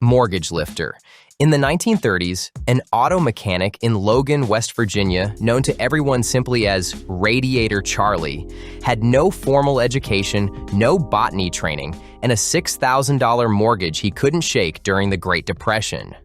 Mortgage lifter. In the 1930s, an auto mechanic in Logan, West Virginia, known to everyone simply as Radiator Charlie, had no formal education, no botany training, and a $6,000 mortgage he couldn't shake during the Great Depression.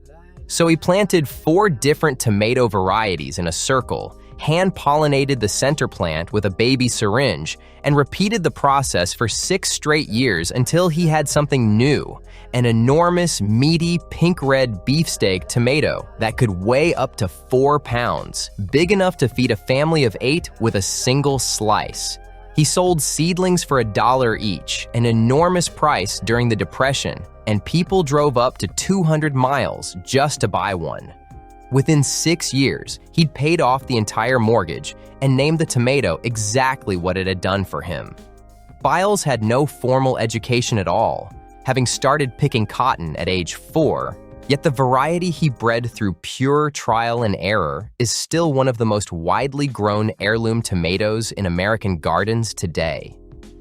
So he planted 4 different tomato varieties in a circle, hand-pollinated the center plant with a baby syringe, and repeated the process for 6 straight years until he had something new, an enormous, meaty, pink-red beefsteak tomato that could weigh up to 4 pounds, big enough to feed a family of 8 with a single slice. He sold seedlings for $1 each, an enormous price during the Depression, and people drove up to 200 miles just to buy one. Within 6 years, he'd paid off the entire mortgage and named the tomato exactly what it had done for him. Biles had no formal education at all, having started picking cotton at age 4, yet the variety he bred through pure trial and error is still one of the most widely grown heirloom tomatoes in American gardens today.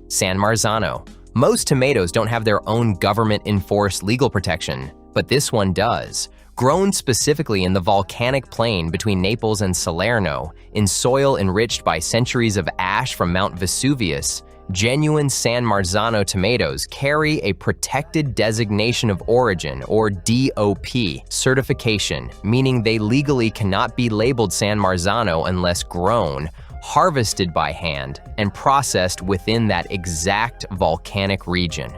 San Marzano. Most tomatoes don't have their own government-enforced legal protection, but this one does. Grown specifically in the volcanic plain between Naples and Salerno, in soil enriched by centuries of ash from Mount Vesuvius, genuine San Marzano tomatoes carry a Protected Designation of Origin, or DOP, certification, meaning they legally cannot be labeled San Marzano unless grown, harvested by hand, and processed within that exact volcanic region.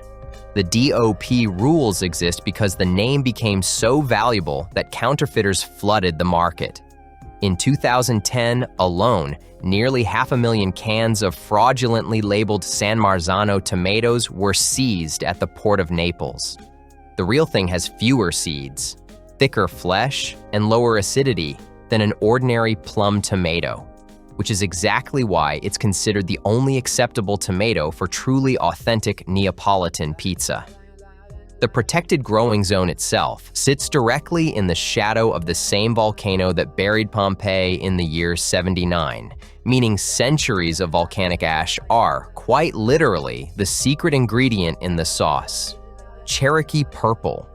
The DOP rules exist because the name became so valuable that counterfeiters flooded the market. In 2010 alone, nearly 500,000 cans of fraudulently labeled San Marzano tomatoes were seized at the port of Naples. The real thing has fewer seeds, thicker flesh, and lower acidity than an ordinary plum tomato, which is exactly why it's considered the only acceptable tomato for truly authentic Neapolitan pizza. The protected growing zone itself sits directly in the shadow of the same volcano that buried Pompeii in the year 79, meaning centuries of volcanic ash are, quite literally, the secret ingredient in the sauce. Cherokee Purple.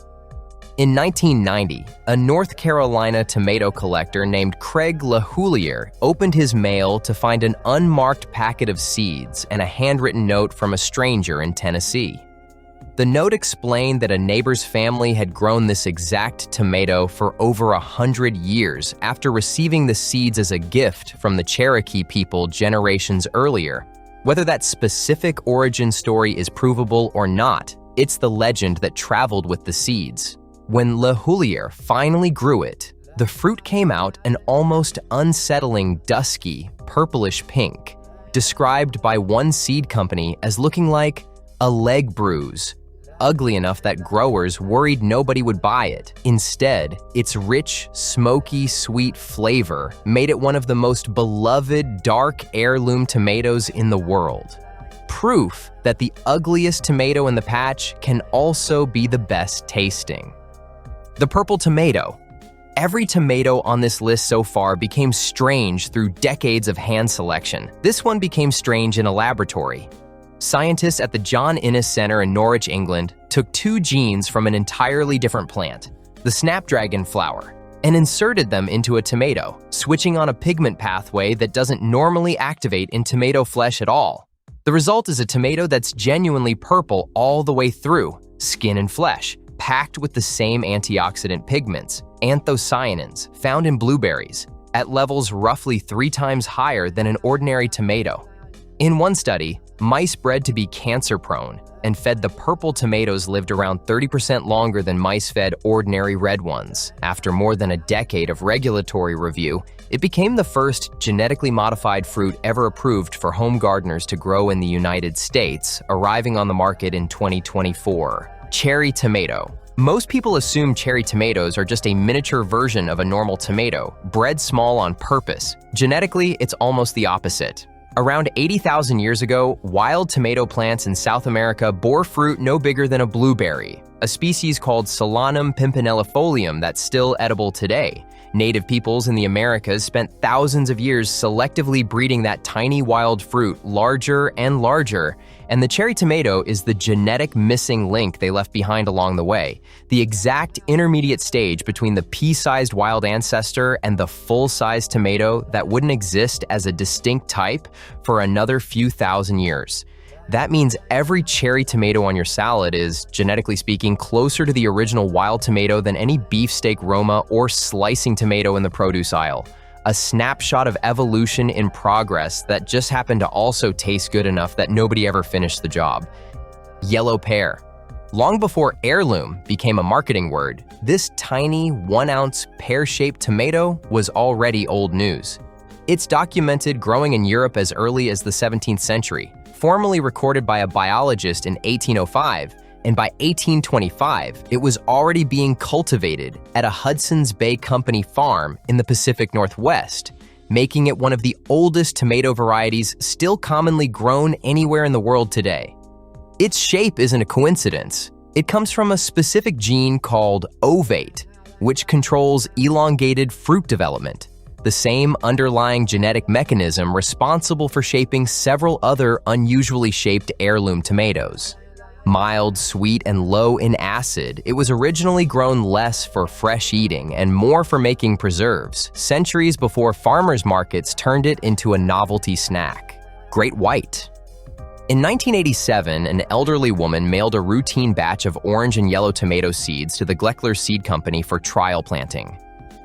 In 1990, a North Carolina tomato collector named Craig LaHoulier opened his mail to find an unmarked packet of seeds and a handwritten note from a stranger in Tennessee. The note explained that a neighbor's family had grown this exact tomato for over 100 years after receiving the seeds as a gift from the Cherokee people generations earlier. Whether that specific origin story is provable or not, it's the legend that traveled with the seeds. When LaHoulier finally grew it, the fruit came out an almost unsettling dusky, purplish pink, described by one seed company as looking like a leg bruise, ugly enough that growers worried nobody would buy it. Instead, its rich, smoky, sweet flavor made it one of the most beloved dark heirloom tomatoes in the world. Proof that the ugliest tomato in the patch can also be the best tasting. The purple tomato. Every tomato on this list so far became strange through decades of hand selection. This one became strange in a laboratory. Scientists at the John Innes Center in Norwich, England, took 2 genes from an entirely different plant, the snapdragon flower, and inserted them into a tomato, switching on a pigment pathway that doesn't normally activate in tomato flesh at all. The result is a tomato that's genuinely purple all the way through, skin and flesh, packed with the same antioxidant pigments, anthocyanins, found in blueberries, at levels roughly 3 times higher than an ordinary tomato. In one study, mice bred to be cancer-prone and fed the purple tomatoes lived around 30% longer than mice fed ordinary red ones. After more than a decade of regulatory review, it became the first genetically modified fruit ever approved for home gardeners to grow in the United States, arriving on the market in 2024. Cherry tomato. Most people assume cherry tomatoes are just a miniature version of a normal tomato, bred small on purpose. Genetically, it's almost the opposite. Around 80,000 years ago, wild tomato plants in South America bore fruit no bigger than a blueberry, a species called Solanum pimpinellifolium that's still edible today. Native peoples in the Americas spent thousands of years selectively breeding that tiny wild fruit larger and larger, and the cherry tomato is the genetic missing link they left behind along the way, the exact intermediate stage between the pea-sized wild ancestor and the full-sized tomato that wouldn't exist as a distinct type for another few thousand years. That means every cherry tomato on your salad is, genetically speaking, closer to the original wild tomato than any beefsteak Roma or slicing tomato in the produce aisle. A snapshot of evolution in progress that just happened to also taste good enough that nobody ever finished the job. Yellow pear. Long before heirloom became a marketing word, this tiny 1-ounce pear-shaped tomato was already old news. It's documented growing in Europe as early as the 17th century. Formally recorded by a biologist in 1805, and by 1825, it was already being cultivated at a Hudson's Bay Company farm in the Pacific Northwest, making it one of the oldest tomato varieties still commonly grown anywhere in the world today. Its shape isn't a coincidence. It comes from a specific gene called ovate, which controls elongated fruit development, the same underlying genetic mechanism responsible for shaping several other unusually shaped heirloom tomatoes. Mild, sweet, and low in acid, it was originally grown less for fresh eating and more for making preserves, centuries before farmers' markets turned it into a novelty snack. Greate White. In 1987, an elderly woman mailed a routine batch of orange and yellow tomato seeds to the Gleckler Seed Company for trial planting.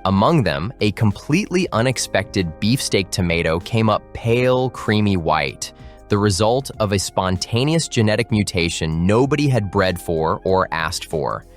Among them, a completely unexpected beefsteak tomato came up pale, creamy white, the result of a spontaneous genetic mutation nobody had bred for or asked for.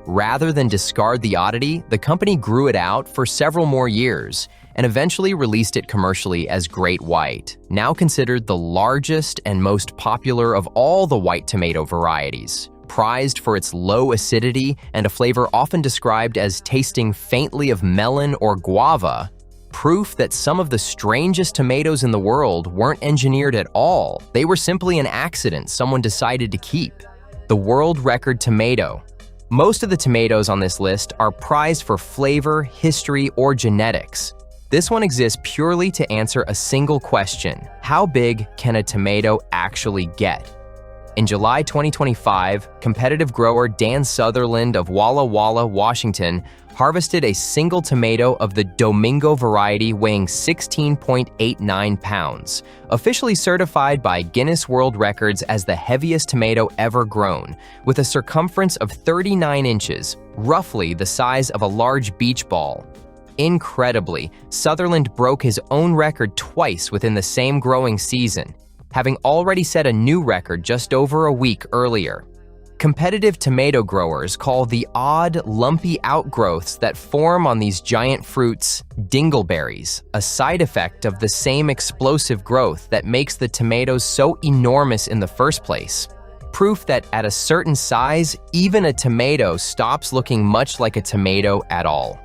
Rather than discard the oddity, the company grew it out for several more years and eventually released it commercially as Greate White, now considered the largest and most popular of all the white tomato varieties. Prized for its low acidity and a flavor often described as tasting faintly of melon or guava, proof that some of the strangest tomatoes in the world weren't engineered at all. They were simply an accident someone decided to keep. The world record tomato. Most of the tomatoes on this list are prized for flavor, history, or genetics. This one exists purely to answer a single question: how big can a tomato actually get? In July 2025, competitive grower Dan Sutherland of Walla Walla, Washington, harvested a single tomato of the Domingo variety weighing 16.89 pounds, officially certified by Guinness World Records as the heaviest tomato ever grown, with a circumference of 39 inches, roughly the size of a large beach ball. Incredibly, Sutherland broke his own record twice within the same growing season, having already set a new record just over a week earlier. Competitive tomato growers call the odd, lumpy outgrowths that form on these giant fruits dingleberries, a side effect of the same explosive growth that makes the tomatoes so enormous in the first place. Proof that at a certain size, even a tomato stops looking much like a tomato at all.